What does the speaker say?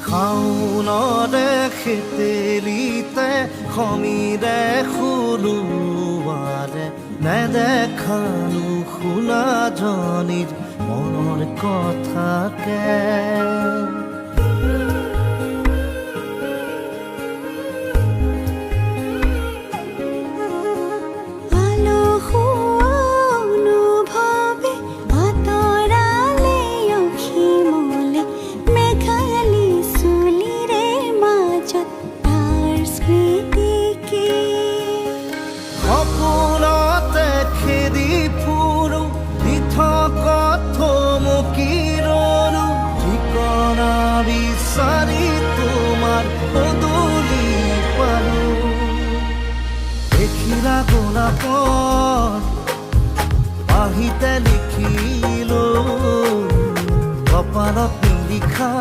খাউনৰে খেতেলিতে খমিৰে খুলুৱাৰে নেদেখালো শুনা জনীৰ মনৰ কথাকে সপোনতে খেদি ফুৰো নিথকত থমকিৰলো ঠিকনা বিচাৰি তোমাৰ পদূলি পালো দেখিলা গোলাপৰ পাহিতে লিখিলো কপালত নিলিখা